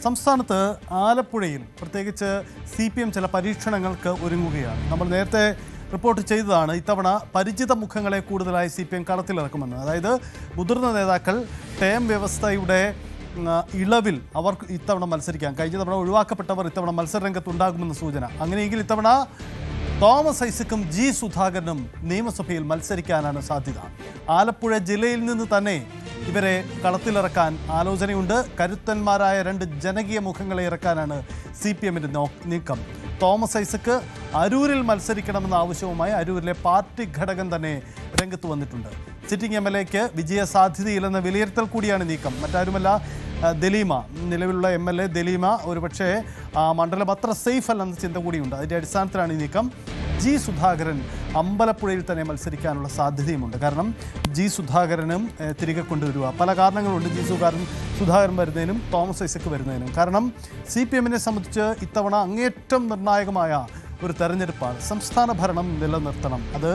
സംസ്ഥാനത്ത് ആലപ്പുഴയിൽ പ്രത്യേകിച്ച് CPM ചില പരീക്ഷണങ്ങൾക്ക് ഒരുങ്ങുകയാണ്. നമ്മൾ നേരത്തെ റിപ്പോർട്ട് ചെയ്തതാണ് ഇത്തവണ പരിചിത മുഖങ്ങളെ കൂടുതലായി CPM കളത്തിലിറക്കുമെന്ന്. അതായത് മുതിർന്ന നേതാക്കൾ ടേം വ്യവസ്ഥയുടെ ഇളവിൽ അവർ ഇത്തവണ മത്സരിക്കാം. കഴിഞ്ഞ തവണ ഒഴിവാക്കപ്പെട്ടവർ ഇത്തവണ മത്സരരംഗത്തുണ്ടാകുമെന്ന് സൂചന. അങ്ങനെയെങ്കിൽ ഇത്തവണ തോമസ് ഐസക്കും ജി സുധാകരനും നിയമസഭയിൽ മത്സരിക്കാനാണ് സാധ്യത. ആലപ്പുഴ ജില്ലയിൽ നിന്ന് തന്നെ ഇവരെ കളത്തിലിറക്കാൻ ആലോചനയുണ്ട്. കരുത്തന്മാരായ രണ്ട് ജനകീയ മുഖങ്ങളെ ഇറക്കാനാണ് CPMന്റെ നീക്കം. തോമസ് ഐസക്ക് അരൂരിൽ മത്സരിക്കണമെന്ന ആവശ്യവുമായി അരൂരിലെ പാർട്ടി ഘടകം തന്നെ രംഗത്ത് വന്നിട്ടുണ്ട്. സിറ്റിംഗ് MLAക്ക് വിജയ സാധ്യതയില്ലെന്ന വിലയിരുത്തൽ കൂടിയാണ് നീക്കം. മറ്റാരുമല്ല, ദലീമ, നിലവിലുള്ള MLA ദലീമ ഒരുപക്ഷെ മണ്ഡലം അത്ര സേഫ് അല്ലെന്ന ചിന്ത കൂടിയുണ്ട്. അതിൻ്റെ അടിസ്ഥാനത്തിലാണ് ഈ നീക്കം. ജി സുധാകരൻ അമ്പലപ്പുഴയിൽ തന്നെ മത്സരിക്കാനുള്ള സാധ്യതയുമുണ്ട്. കാരണം ജി സുധാകരനും തിരികെ കൊണ്ടുവരിക പല കാരണങ്ങളുണ്ട്. ജി സുധാകരൻ വരുന്നതിനും തോമസ് ഐസക്ക് വരുന്നതിനും. കാരണം CPMനെ സംബന്ധിച്ച് ഇത്തവണ അങ്ങേറ്റം നിർണായകമായ ഒരു തെരഞ്ഞെടുപ്പാണ്. സംസ്ഥാന ഭരണം നിലനിർത്തണം. അത്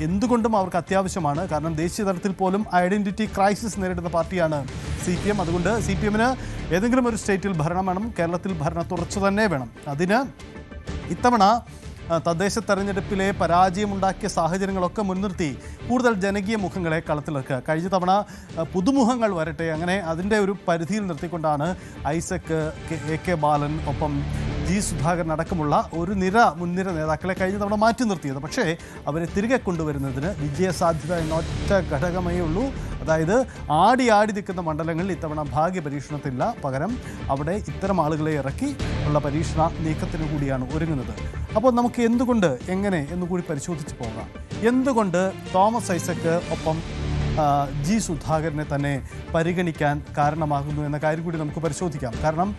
എന്തുകൊണ്ടും അവർക്ക് അത്യാവശ്യമാണ്. കാരണം ദേശീയ തലത്തിൽ പോലും ഐഡൻറ്റിറ്റി ക്രൈസിസ് നേരിടുന്ന പാർട്ടിയാണ് CPM. അതുകൊണ്ട് CPMന് ഏതെങ്കിലും ഒരു സ്റ്റേറ്റിൽ ഭരണം വേണം, കേരളത്തിൽ ഭരണ തുടർച്ച തന്നെ വേണം. അതിന് ഇത്തവണ തദ്ദേശ തെരഞ്ഞെടുപ്പിലെ പരാജയമുണ്ടാക്കിയ സാഹചര്യങ്ങളൊക്കെ മുൻനിർത്തി കൂടുതൽ ജനകീയ മുഖങ്ങളെ കളത്തിലിറക്കുക. കഴിഞ്ഞ തവണ പുതുമുഖങ്ങൾ വരട്ടെ, അങ്ങനെ അതിൻ്റെ ഒരു പരിധിയിൽ നിർത്തിക്കൊണ്ടാണ് ഐസക്ക്, AK ബാലൻ, ഒപ്പം ജി സുധാകരൻ അടക്കമുള്ള ഒരു മുൻനിര നേതാക്കളെ കഴിഞ്ഞ തവണ മാറ്റി നിർത്തിയത്. പക്ഷേ അവരെ തിരികെ കൊണ്ടുവരുന്നതിന് വിജയസാധ്യത എന്നൊറ്റ ഘടകമേ ഉള്ളൂ. അതായത് ആടി നിൽക്കുന്ന മണ്ഡലങ്ങളിൽ ഇത്തവണ ഭാഗ്യ പരീക്ഷണത്തില്ല, പകരം അവിടെ ഇത്തരം ആളുകളെ ഇറക്കി ഉള്ള പരീക്ഷണ നീക്കത്തിന് കൂടിയാണ് ഒരുങ്ങുന്നത്. അപ്പോൾ നമുക്ക് എന്തുകൊണ്ട്, എങ്ങനെ എന്നുകൂടി പരിശോധിച്ച് പോകാം. എന്തുകൊണ്ട് തോമസ് ഐസക്ക് ഒപ്പം ജി സുധാകരനെ തന്നെ പരിഗണിക്കാൻ കാരണമാകുന്നു എന്ന കാര്യം കൂടി നമുക്ക് പരിശോധിക്കാം. കാരണം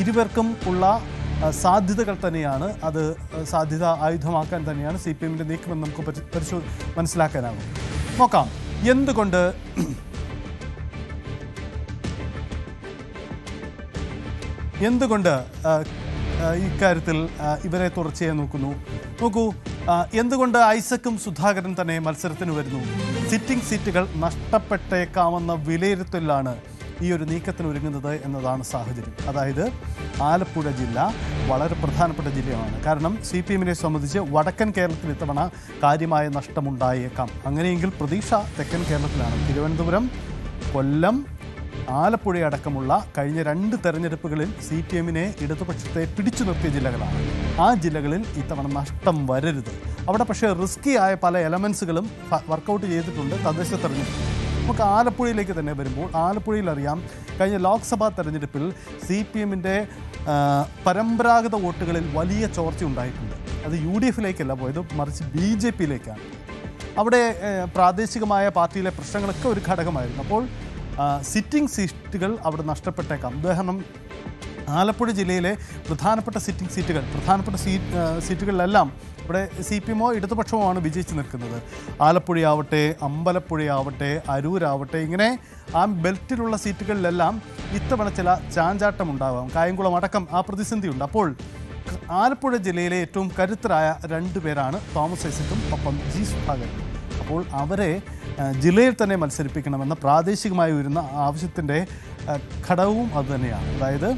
ഇരുവർക്കും ഉള്ള സാധ്യതകൾ തന്നെയാണ്, അത് സാധ്യത ആയുധമാക്കാൻ തന്നെയാണ് CPMന്റെ നീക്കമെന്ന് നമുക്ക് മനസ്സിലാക്കാനാകും. നോക്കാം എന്തുകൊണ്ട് ഇക്കാര്യത്തിൽ ഇവരെ തുടർച്ചയായി നോക്കൂ. എന്തുകൊണ്ട് ഐസക്കും സുധാകരൻ തന്നെ മത്സരത്തിന് വരുന്നു? സിറ്റിംഗ് സീറ്റുകൾ നഷ്ടപ്പെട്ടേക്കാമെന്ന വിലയിരുത്തലാണ് ഈ ഒരു നീക്കത്തിന് ഒരുങ്ങുന്നത് എന്നതാണ് സാഹചര്യം. അതായത് ആലപ്പുഴ ജില്ല വളരെ പ്രധാനപ്പെട്ട ജില്ലയാണ്. കാരണം CPMനെ സംബന്ധിച്ച് വടക്കൻ കേരളത്തിൽ ഇത്തവണ കാര്യമായ നഷ്ടമുണ്ടായേക്കാം. അങ്ങനെയെങ്കിൽ പ്രതീക്ഷ തെക്കൻ കേരളത്തിലാണ്. തിരുവനന്തപുരം, കൊല്ലം, ആലപ്പുഴ അടക്കമുള്ള കഴിഞ്ഞ 2 തെരഞ്ഞെടുപ്പുകളിൽ CPMനെ ഇടതുപക്ഷത്തെ പിടിച്ചു നിർത്തിയ ജില്ലകളാണ്. ആ ജില്ലകളിൽ ഇത്തവണ നഷ്ടം വരരുത്. അവിടെ പക്ഷേ റിസ്കി ആയ പല എലമെൻസുകളും വർക്കൗട്ട് ചെയ്തിട്ടുണ്ട് തദ്ദേശ തെരഞ്ഞെടുപ്പ്. നമുക്ക് ആലപ്പുഴയിലേക്ക് തന്നെ വരുമ്പോൾ ആലപ്പുഴയിൽ അറിയാം, കഴിഞ്ഞ ലോക്സഭാ തെരഞ്ഞെടുപ്പിൽ CPMന്റെ പരമ്പരാഗത വോട്ടുകളിൽ വലിയ ചോർച്ച ഉണ്ടായിട്ടുണ്ട്. അത് UDFിലേക്കല്ല പോയത്, മറിച്ച് BJPയിലേക്കാണ്. അവിടെ പ്രാദേശികമായ പാർട്ടിയിലെ പ്രശ്നങ്ങളൊക്കെ ഒരു ഘടകമായിരുന്നു. അപ്പോൾ സിറ്റിംഗ് സീറ്റുകൾ അവിടെ നഷ്ടപ്പെട്ടേക്കാം. ഉദാഹരണം, ആലപ്പുഴ ജില്ലയിലെ പ്രധാനപ്പെട്ട സീറ്റുകളിലെല്ലാം ഇവിടെ CPMോ ഇടതുപക്ഷമോ ഇടതുപക്ഷമാണ് വിജയിച്ച് നിൽക്കുന്നത്. ആലപ്പുഴയാവട്ടെ, അമ്പലപ്പുഴയാവട്ടെ, അരൂരാവട്ടെ, ഇങ്ങനെ ആ ബെൽറ്റിലുള്ള സീറ്റുകളിലെല്ലാം ഇത്തവണ ചില ചാഞ്ചാട്ടം ഉണ്ടാകാം. കായംകുളം അടക്കം ആ പ്രതിസന്ധിയുണ്ട്. അപ്പോൾ ആലപ്പുഴ ജില്ലയിലെ ഏറ്റവും കരുത്തരായ 2 പേരാണ് തോമസ് ഐസക്കും ഒപ്പം ജി സുധാകരനും. അപ്പോൾ അവരെ ജില്ലയിൽ തന്നെ മത്സരിപ്പിക്കണമെന്ന പ്രാദേശികമായി വരുന്ന ആവശ്യത്തിൻ്റെ ഘടകവും അതുതന്നെയാണ്. അതായത്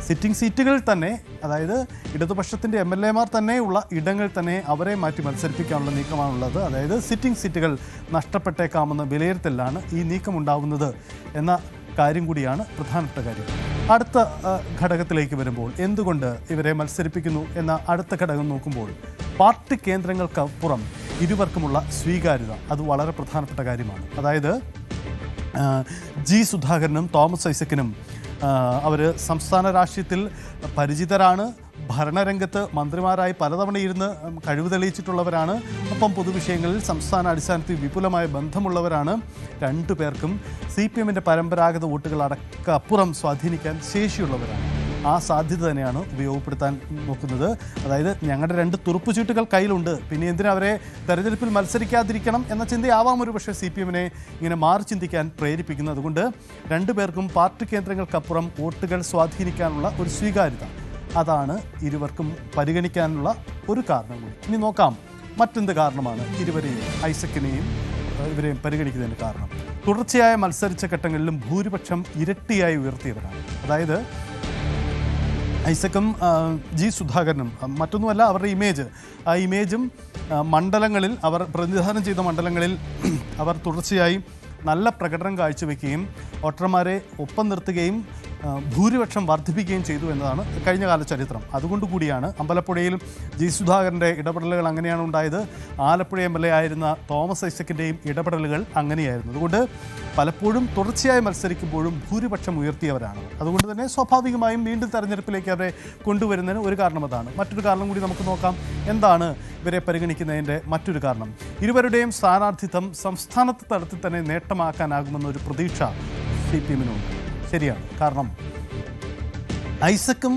സിറ്റിംഗ് സീറ്റുകളിൽ തന്നെ, അതായത് ഇടതുപക്ഷത്തിൻ്റെ MLAമാർ തന്നെയുള്ള ഇടങ്ങളിൽ തന്നെ അവരെ മാറ്റി മത്സരിപ്പിക്കാനുള്ള നീക്കമാണുള്ളത്. അതായത് സിറ്റിംഗ് സീറ്റുകൾ നഷ്ടപ്പെട്ടേക്കാമെന്ന വിലയിരുത്തലാണ് ഈ നീക്കം ഉണ്ടാവുന്നത് എന്ന കാര്യം കൂടിയാണ് പ്രധാനപ്പെട്ട കാര്യം. അടുത്ത ഘടകത്തിലേക്ക് വരുമ്പോൾ എന്തുകൊണ്ട് ഇവരെ മത്സരിപ്പിക്കുന്നു എന്ന അടുത്ത ഘടകം നോക്കുമ്പോൾ പാർട്ടി കേന്ദ്രങ്ങൾക്കപ്പുറം ഇരുവർക്കുമുള്ള സ്വീകാര്യത, അത് വളരെ പ്രധാനപ്പെട്ട കാര്യമാണ്. അതായത് ജി സുധാകരനും തോമസ് ഐസക്കിനും അവർ സംസ്ഥാന രാഷ്ട്രീയത്തിൽ പരിചിതരാണ്. ഭരണരംഗത്ത് മന്ത്രിമാരായി പലതവണ ഇരുന്ന് കഴിവ് തെളിയിച്ചിട്ടുള്ളവരാണ്. ഒപ്പം പൊതുവിഷയങ്ങളിൽ സംസ്ഥാന അടിസ്ഥാനത്തിൽ വിപുലമായ ബന്ധമുള്ളവരാണ്. 2 പേർക്കും CPMന്റെ പരമ്പരാഗത വോട്ടുകൾ അപ്പുറം സ്വാധീനിക്കാൻ ശേഷിയുള്ളവരാണ്. ആ സാധ്യത തന്നെയാണ് ഉപയോഗപ്പെടുത്താൻ നോക്കുന്നത്. അതായത് ഞങ്ങളുടെ 2 തുറുപ്പുചീട്ടുകൾ കയ്യിലുണ്ട്, പിന്നെ എന്തിനാ അവരെ തെരഞ്ഞെടുപ്പിൽ മത്സരിക്കാതിരിക്കണം എന്ന ചിന്തയാവാം ഒരു പക്ഷേ CPMനെ ഇങ്ങനെ മാറി ചിന്തിക്കാൻ പ്രേരിപ്പിക്കുന്നത്. അതുകൊണ്ട് 2 പേർക്കും പാർട്ടി കേന്ദ്രങ്ങൾക്കപ്പുറം വോട്ടുകൾ സ്വാധീനിക്കാനുള്ള ഒരു സ്വീകാര്യത, അതാണ് ഇരുവർക്കും പരിഗണിക്കാനുള്ള ഒരു കാരണം കൂടി. ഇനി നോക്കാം മറ്റെന്ത് കാരണമാണ് ഇരുവരെയും, ഐസക്കിനെയും ഇവരെയും പരിഗണിക്കുന്നതിന് കാരണം. തുടർച്ചയായ മത്സരിച്ച ഘട്ടങ്ങളിലും ഭൂരിപക്ഷം ഇരട്ടിയായി ഉയർത്തിയവരാണ്. അതായത് ഐസക്കും ജി സുധാകരനും മറ്റൊന്നുമല്ല അവരുടെ ഇമേജ്. ആ ഇമേജും മണ്ഡലങ്ങളിൽ അവർ പ്രതിനിധാനം ചെയ്ത മണ്ഡലങ്ങളിൽ അവർ തുടർച്ചയായി നല്ല പ്രകടനം കാഴ്ചവെക്കുകയും വോട്ടർമാരെ ഒപ്പം നിർത്തുകയും ഭൂരിപക്ഷം വർദ്ധിപ്പിക്കുകയും ചെയ്തു എന്നതാണ് കഴിഞ്ഞകാല ചരിത്രം. അതുകൊണ്ട് കൂടിയാണ് അമ്പലപ്പുഴയിൽ ജി സുധാകരൻ്റെ ഇടപെടലുകൾ അങ്ങനെയാണ് ഉണ്ടായത്. ആലപ്പുഴ MLA ആയിരുന്ന തോമസ് ഐസക്കിൻ്റെയും ഇടപെടലുകൾ അങ്ങനെയായിരുന്നു. അതുകൊണ്ട് പലപ്പോഴും തുടർച്ചയായി മത്സരിക്കുമ്പോഴും ഭൂരിപക്ഷം ഉയർത്തിയവരാണ്. അതുകൊണ്ട് തന്നെ സ്വാഭാവികമായും വീണ്ടും തെരഞ്ഞെടുപ്പിലേക്ക് അവരെ കൊണ്ടുവരുന്നതിന് ഒരു കാരണം അതാണ്. മറ്റൊരു കാരണം കൂടി നമുക്ക് നോക്കാം. എന്താണ് ഇവരെ പരിഗണിക്കുന്നതിൻ്റെ മറ്റൊരു കാരണം? ഇരുവരുടെയും സ്ഥാനാർത്ഥിത്വം സംസ്ഥാനത്ത് തലത്തിൽ തന്നെ നേട്ടമാക്കാനാകുമെന്നൊരു പ്രതീക്ഷ CPM-നുണ്ട്. ശരിയാണ്. കാരണം ഐസക്കും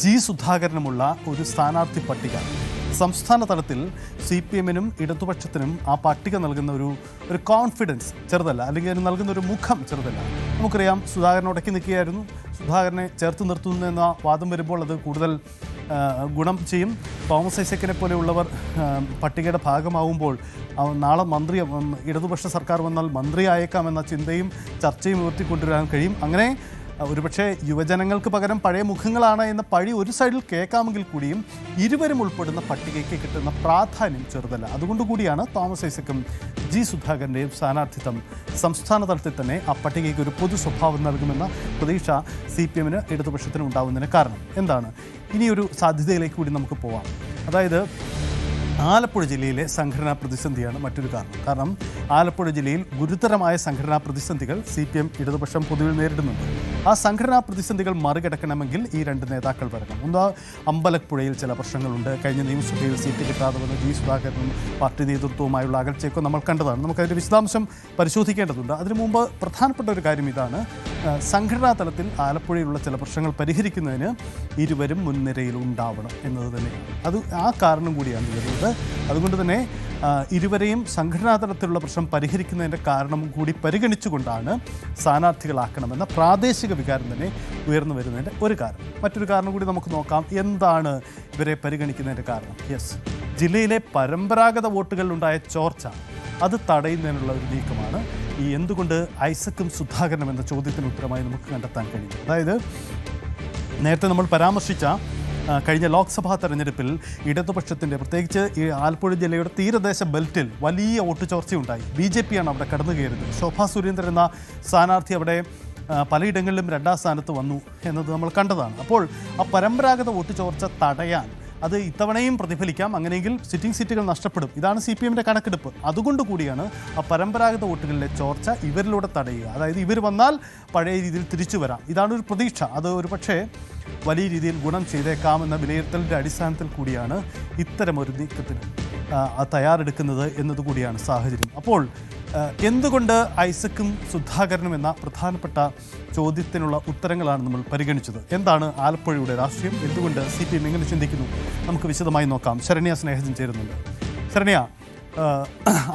ജി സുധാകരനുമുള്ള ഒരു സ്ഥാനാർത്ഥി പട്ടിക സംസ്ഥാന തലത്തിൽ CPM-നും ഇടതുപക്ഷത്തിനും ആ പട്ടിക നൽകുന്ന ഒരു കോൺഫിഡൻസ് ചെറുതല്ല, അല്ലെങ്കിൽ അതിന് നൽകുന്ന ഒരു മുഖം ചെറുതല്ല. നമുക്കറിയാം, സുധാകരൻ ഉടക്കി നിൽക്കുകയായിരുന്നു. സുധാകരനെ ചേർത്ത് നിർത്തുന്നു എന്ന വാദം വരുമ്പോൾ അത് കൂടുതൽ ഗുണം ചെയ്യും. തോമസ് ഐസക്കിനെ പോലെയുള്ളവർ പട്ടികയുടെ ഭാഗമാവുമ്പോൾ നാളെ ഇടതുപക്ഷ സർക്കാർ വന്നാൽ മന്ത്രിയായേക്കാമെന്ന ചിന്തയും ചർച്ചയും ഉയർത്തിക്കൊണ്ടുവരാൻ കഴിയും. അങ്ങനെ ഒരുപക്ഷെ യുവജനങ്ങൾക്ക് പകരം പഴയ മുഖങ്ങളാണ് എന്ന പഴി ഒരു സൈഡിൽ കേൾക്കാമെങ്കിൽ കൂടിയും ഇരുവരും ഉൾപ്പെടുന്ന പട്ടികയ്ക്ക് കിട്ടുന്ന പ്രാധാന്യം ചെറുതല്ല. അതുകൊണ്ടുകൂടിയാണ് തോമസ് ഐസക്കും ജി സുധാകരൻ്റെയും സ്ഥാനാർത്ഥിത്വം സംസ്ഥാന തലത്തിൽ തന്നെ ആ പട്ടികയ്ക്ക് ഒരു പൊതു സ്വഭാവം നൽകുമെന്ന പ്രതീക്ഷ CPM-ന് ഇടതുപക്ഷത്തിന് ഉണ്ടാകുന്നതിന് കാരണം എന്താണ്? ഇനിയൊരു സാധ്യതയിലേക്ക് കൂടി നമുക്ക് പോവാം. അതായത് ആലപ്പുഴ ജില്ലയിലെ സംഘടനാ പ്രതിസന്ധിയാണ് മറ്റൊരു കാരണം. കാരണം ആലപ്പുഴ ജില്ലയിൽ ഗുരുതരമായ സംഘടനാ പ്രതിസന്ധികൾ CPM ഇടതുപക്ഷം പൊതുവിൽ നേരിടുന്നുണ്ട്. ആ സംഘടനാ പ്രതിസന്ധികൾ മറികടക്കണമെങ്കിൽ ഈ രണ്ട് നേതാക്കൾ വരണം. ഒന്ന്, അമ്പലപ്പുഴയിൽ ചില പ്രശ്നങ്ങളുണ്ട്. കഴിഞ്ഞ നിയമസഭയിൽ സീറ്റ് കിട്ടാതെ വന്ന ജി സുധാകരനും പാർട്ടി നേതൃത്വവുമായുള്ള അകൽച്ചയൊക്കെ നമ്മൾ കണ്ടതാണ്. നമുക്കതിൻ്റെ വിശദാംശം പരിശോധിക്കേണ്ടതുണ്ട്. അതിനു മുമ്പ് പ്രധാനപ്പെട്ട ഒരു കാര്യം ഇതാണ്: സംഘടനാ തലത്തിൽ ആലപ്പുഴയിലുള്ള ചില പ്രശ്നങ്ങൾ പരിഹരിക്കുന്നതിന് ഇരുവരും മുൻനിരയിൽ ഉണ്ടാവണം എന്നത് തന്നെയാണ്. അത് ആ കാരണം കൂടിയാണ് വരുന്നത്. അതുകൊണ്ട് തന്നെ ഇരുവരെയും സംഘടനാ തലത്തിലുള്ള പ്രശ്നം പരിഹരിക്കുന്നതിൻ്റെ കാരണം കൂടി പരിഗണിച്ചുകൊണ്ടാണ് സ്ഥാനാർത്ഥികളാക്കണമെന്ന പ്രാദേശിക വികാരം തന്നെ ഉയർന്നു വരുന്നതിൻ്റെ ഒരു കാരണം. മറ്റൊരു കാരണം കൂടി നമുക്ക് നോക്കാം. എന്താണ് ഇവരെ പരിഗണിക്കുന്നതിൻ്റെ കാരണം? ജില്ലയിലെ പരമ്പരാഗത വോട്ടുകളിലുണ്ടായ ചോർച്ച അത് തടയുന്നതിനുള്ള ഒരു നീക്കമാണ് ഈ എന്തുകൊണ്ട് ഐസക്കും സുധാകരനും എന്ന ചോദ്യത്തിന് ഉത്തരമായി നമുക്ക് കണ്ടെത്താൻ കഴിയും. അതായത് നേരത്തെ നമ്മൾ പരാമർശിച്ച കഴിഞ്ഞ ലോക്സഭാ തെരഞ്ഞെടുപ്പിൽ ഇടതുപക്ഷത്തിൻ്റെ, പ്രത്യേകിച്ച് ഈ ആലപ്പുഴ ജില്ലയുടെ തീരദേശ ബെൽറ്റിൽ വലിയ വോട്ട് ചോർച്ചയുണ്ടായി. BJP ആണ് അവിടെ കടന്നു കയറുന്നത്. ശോഭാ സുരേന്ദ്രൻ എന്ന സ്ഥാനാർത്ഥി അവിടെ പലയിടങ്ങളിലും 2ാം സ്ഥാനത്ത് വന്നു എന്നത് നമ്മൾ കണ്ടതാണ്. അപ്പോൾ ആ പരമ്പരാഗത വോട്ട് ചോർച്ച തടയാൻ അത് ഇത്തവണയും പ്രതിഫലിക്കാം. അങ്ങനെയെങ്കിൽ സിറ്റിംഗ് സീറ്റുകൾ നഷ്ടപ്പെടും. ഇതാണ് CPM-ൻ്റെ കണക്കെടുപ്പ്. അതുകൊണ്ട് കൂടിയാണ് ആ പരമ്പരാഗത വോട്ടുകളിലെ ചോർച്ച ഇവരിലൂടെ തടയുക. അതായത് ഇവർ വന്നാൽ പഴയ രീതിയിൽ തിരിച്ചു വരാം. ഇതാണ് ഒരു പ്രതീക്ഷ. അത് ഒരു പക്ഷേ വലിയ രീതിയിൽ ഗുണം ചെയ്തേക്കാമെന്ന വിലയിരുത്തലിൻ്റെ അടിസ്ഥാനത്തിൽ കൂടിയാണ് ഇത്തരമൊരു നീക്കത്തിന് തയ്യാറെടുക്കുന്നത് എന്നതുകൂടിയാണ് സാഹചര്യം. അപ്പോൾ എന്തുകൊണ്ട് ഐസക്കും സുധാകരനും എന്ന പ്രധാനപ്പെട്ട ചോദ്യത്തിനുള്ള ഉത്തരങ്ങളാണ് നമ്മൾ പരിഗണിച്ചത്. എന്താണ് ആലപ്പുഴയുടെ രാഷ്ട്രീയം? എന്തുകൊണ്ട് CPM എങ്ങനെ ചിന്തിക്കുന്നു? നമുക്ക് വിശദമായി നോക്കാം. ശരണ്യ സ്നേഹജൻ ചേരുന്നുണ്ട്. ശരണ്യ,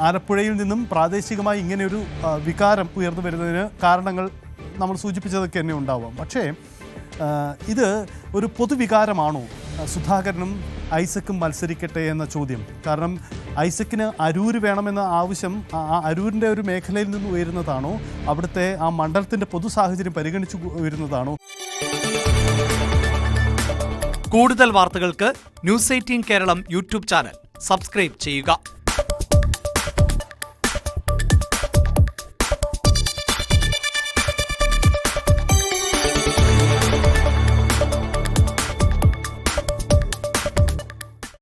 ആലപ്പുഴയിൽ നിന്നും പ്രാദേശികമായി ഇങ്ങനെയൊരു വികാരം ഉയർന്നു വരുന്നതിന് കാരണങ്ങൾ നമ്മൾ സൂചിപ്പിച്ചതൊക്കെ തന്നെ ഉണ്ടാവാം. പക്ഷേ ഇത് ഒരു പൊതുവികാരമാണോ? സുധാകരനും ഐസക്കും മത്സരിക്കട്ടെ എന്ന ചോദ്യം. കാരണം ഐസക്കിന് അരൂര് വേണമെന്ന ആവശ്യം അരൂരിൻ്റെ ഒരു മേഖലയിൽ നിന്ന് ഉയരുന്നതാണോ? അവിടുത്തെ ആ മണ്ഡലത്തിൻ്റെ പൊതു സാഹചര്യം പരിഗണിച്ചു ഉയരുന്നതാണോ? കൂടുതൽ വാർത്തകൾക്ക് News 18 Keralam YouTube channel subscribe ചെയ്യുക.